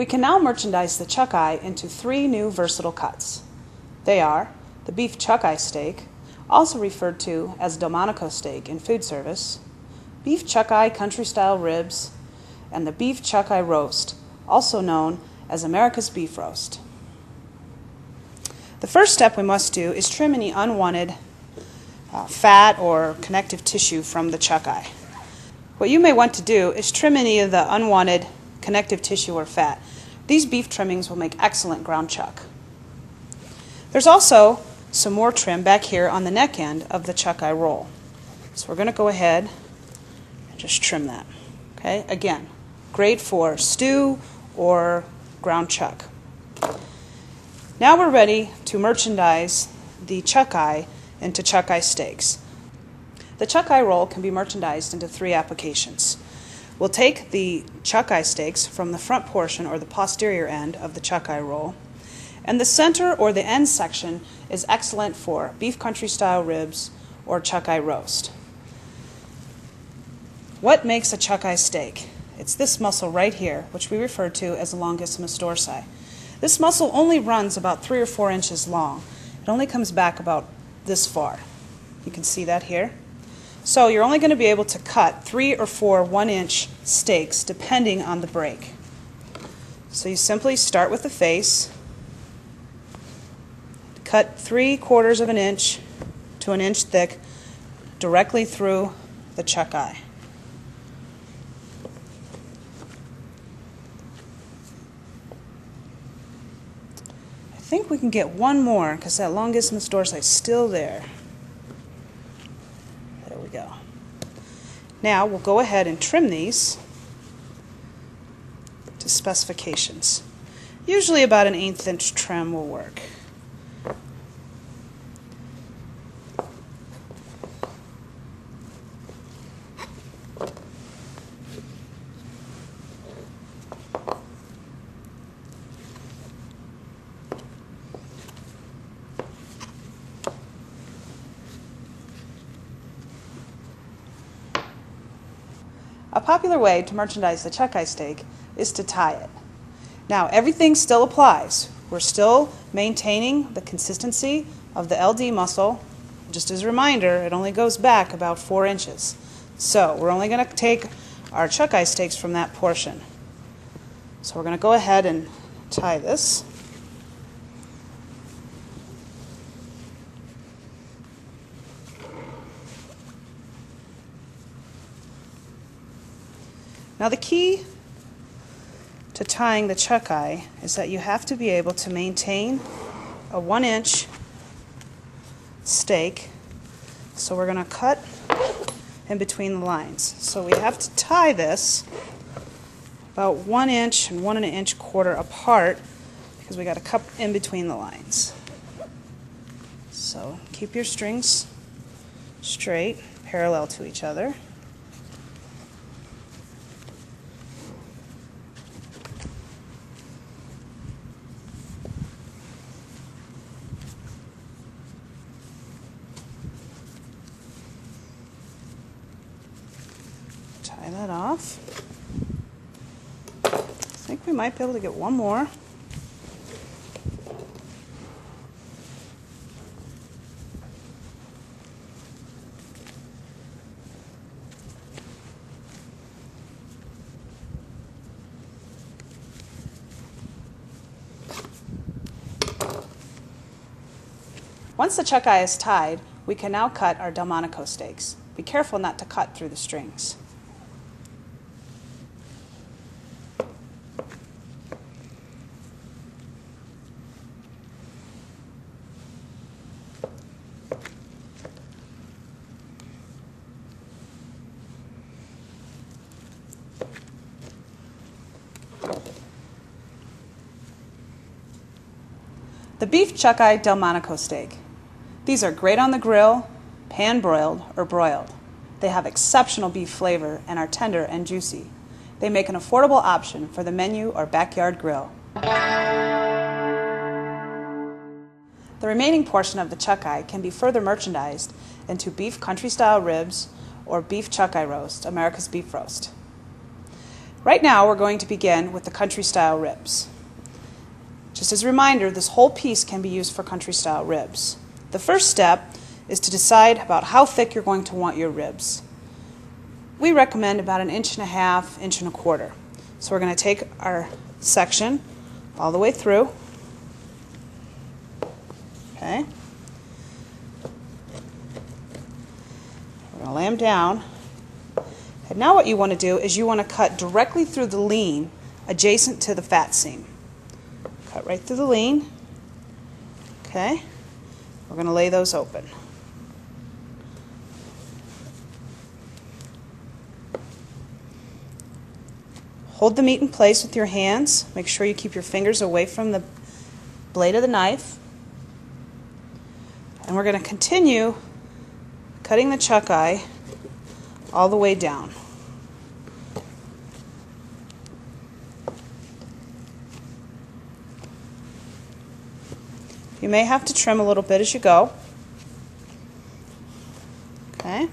We can now merchandise the chuck eye into 3 new versatile cuts. They are the beef chuck eye steak, also referred to as Delmonico steak in food service, beef chuck eye country style ribs, and the beef chuck eye roast, also known as America's beef roast. The first step we must do is trim any unwanted fat or connective tissue from the chuck eye. What you may want to do is trim any of the unwanted connective tissue or fat. These beef trimmings will make excellent ground chuck. There's also some more trim back here on the neck end of the chuck eye roll. So we're going to go ahead and just trim that. Okay? Again, great for stew or ground chuck. Now we're ready to merchandise the chuck eye into chuck eye steaks. The chuck eye roll can be merchandised into 3 applications. We'll take the chuck eye steaks from the front portion or the posterior end of the chuck eye roll, and the center or the end section is excellent for beef country style ribs or chuck eye roast. What makes a chuck eye steak? It's this muscle right here, which we refer to as the longissimus dorsi. This muscle only runs about 3 or 4 inches long. It only comes back about this far. You can see that here. So you're only going to be able to cut 3 or 4 1-inch steaks depending on the break. So you simply start with the face, cut 3/4 of an inch to an inch thick directly through the chuck eye. I think we can get one more because that longissimus dorsi is still there. There we go. Now we'll go ahead and trim these to specifications. Usually about an 1/8 inch trim will work. A popular way to merchandise the chuck eye steak is to tie it. Now, everything still applies. We're still maintaining the consistency of the LD muscle. Just as a reminder, it only goes back about 4 inches. So we're only going to take our chuck eye steaks from that portion. So we're going to go ahead and tie this. Now the key to tying the chuck eye is that you have to be able to maintain a 1-inch steak. So we're going to cut in between the lines. So we have to tie this about 1 inch and 1 1/4 apart because we got to cut in between the lines. So keep your strings straight, parallel to each other. Tie that off. I think we might be able to get one more. Once the chuck eye is tied, we can now cut our Delmonico steaks. Be careful not to cut through the strings. The beef chuck eye Delmonico steak. These are great on the grill, pan-broiled, or broiled. They have exceptional beef flavor and are tender and juicy. They make an affordable option for the menu or backyard grill. The remaining portion of the chuck eye can be further merchandised into beef country style ribs or beef chuck eye roast, America's beef roast. Right now we're going to begin with the country style ribs. Just as a reminder, this whole piece can be used for country style ribs. The first step is to decide about how thick you're going to want your ribs. We recommend about 1.5 inches, 1.25 inches. So we're going to take our section all the way through. Okay. We're going to lay them down. And now what you want to do is you want to cut directly through the lean adjacent to the fat seam. Cut right through the lean. Okay. We're going to lay those open. Hold the meat in place with your hands. Make sure you keep your fingers away from the blade of the knife. And we're going to continue cutting the chuck eye all the way down. You may have to trim a little bit as you go. Okay.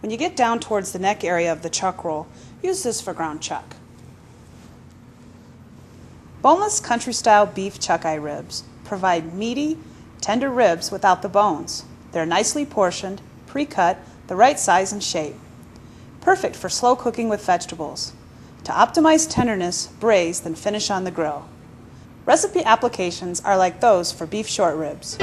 When you get down towards the neck area of the chuck roll, use this for ground chuck. Boneless country-style beef chuck eye ribs provide meaty, tender ribs without the bones. They're nicely portioned, pre-cut, the right size and shape. Perfect for slow cooking with vegetables. To optimize tenderness, braise, then finish on the grill. Recipe applications are like those for beef short ribs.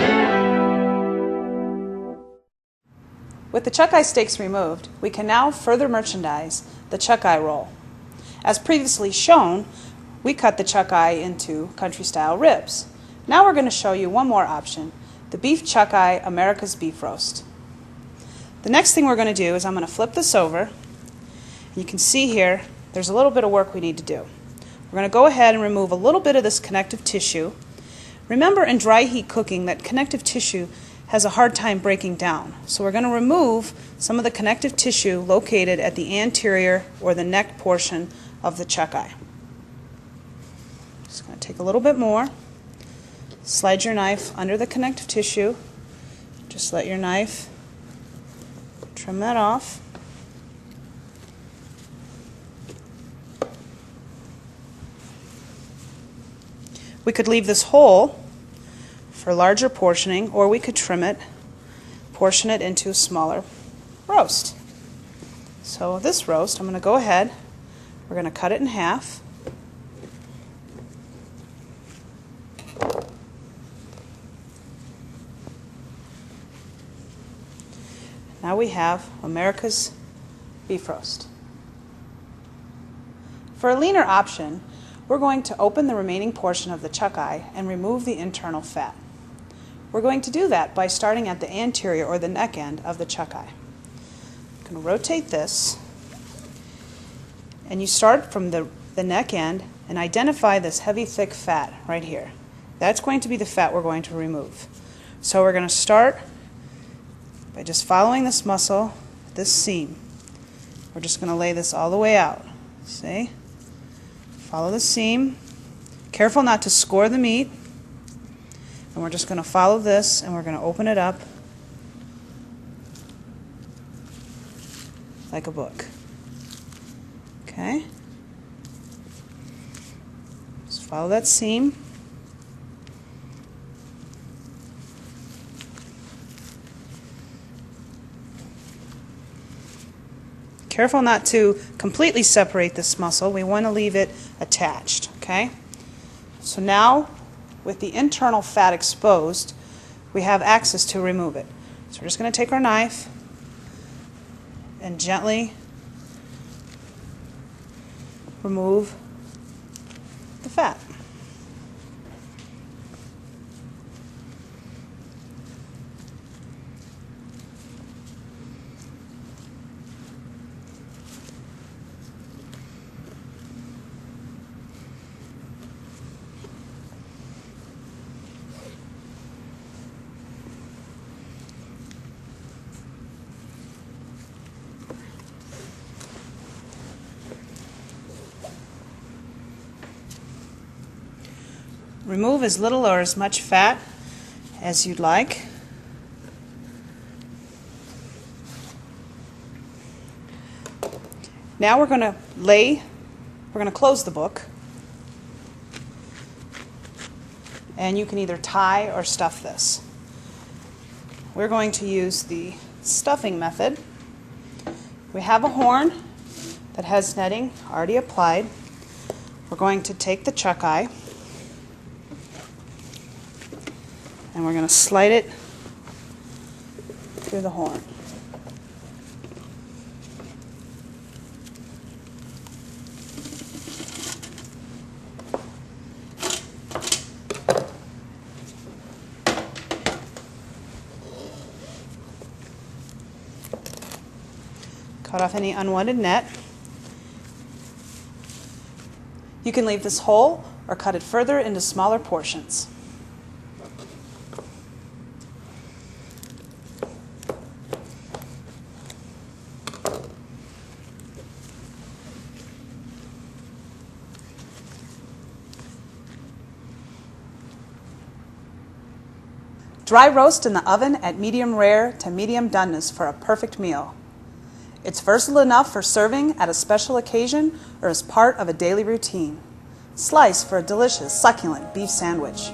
With the chuck eye steaks removed, we can now further merchandise the chuck eye roll. As previously shown, we cut the chuck eye into country style ribs. Now we're going to show you one more option, the beef chuck eye America's beef roast. The next thing we're going to do is I'm going to flip this over. You can see here there's a little bit of work we need to do. We're going to go ahead and remove a little bit of this connective tissue. Remember in dry heat cooking that connective tissue has a hard time breaking down. So we're going to remove some of the connective tissue located at the anterior or the neck portion of the chuck eye. Just going to take a little bit more. Slide your knife under the connective tissue. Just let your knife trim that off. We could leave this whole for larger portioning, or we could trim it, portion it into a smaller roast. So this roast, I'm going to go ahead, we're going to cut it in half. Now we have America's beef roast. For a leaner option, we're going to open the remaining portion of the chuck eye and remove the internal fat. We're going to do that by starting at the anterior or the neck end of the chuck eye. I'm going to rotate this, and you start from the neck end and identify this heavy, thick fat right here. That's going to be the fat we're going to remove. So we're going to start by just following this muscle, this seam. We're just going to lay this all the way out. See? Follow the seam. Careful not to score the meat. And we're just going to follow this, and we're going to open it up like a book. Okay? Just follow that seam. Careful not to completely separate this muscle. We want to leave it attached, okay? So now, with the internal fat exposed, we have access to remove it. So we're just going to take our knife and gently remove the fat. Remove as little or as much fat as you'd like. Now we're going to close the book, and you can either tie or stuff this. We're going to use the stuffing method. We have a horn that has netting already applied. We're going to take the chuck eye and we're going to slide it through the horn. Cut off any unwanted net. You can leave this whole or cut it further into smaller portions. Dry roast in the oven at medium rare to medium doneness for a perfect meal. It's versatile enough for serving at a special occasion or as part of a daily routine. Slice for a delicious, succulent beef sandwich.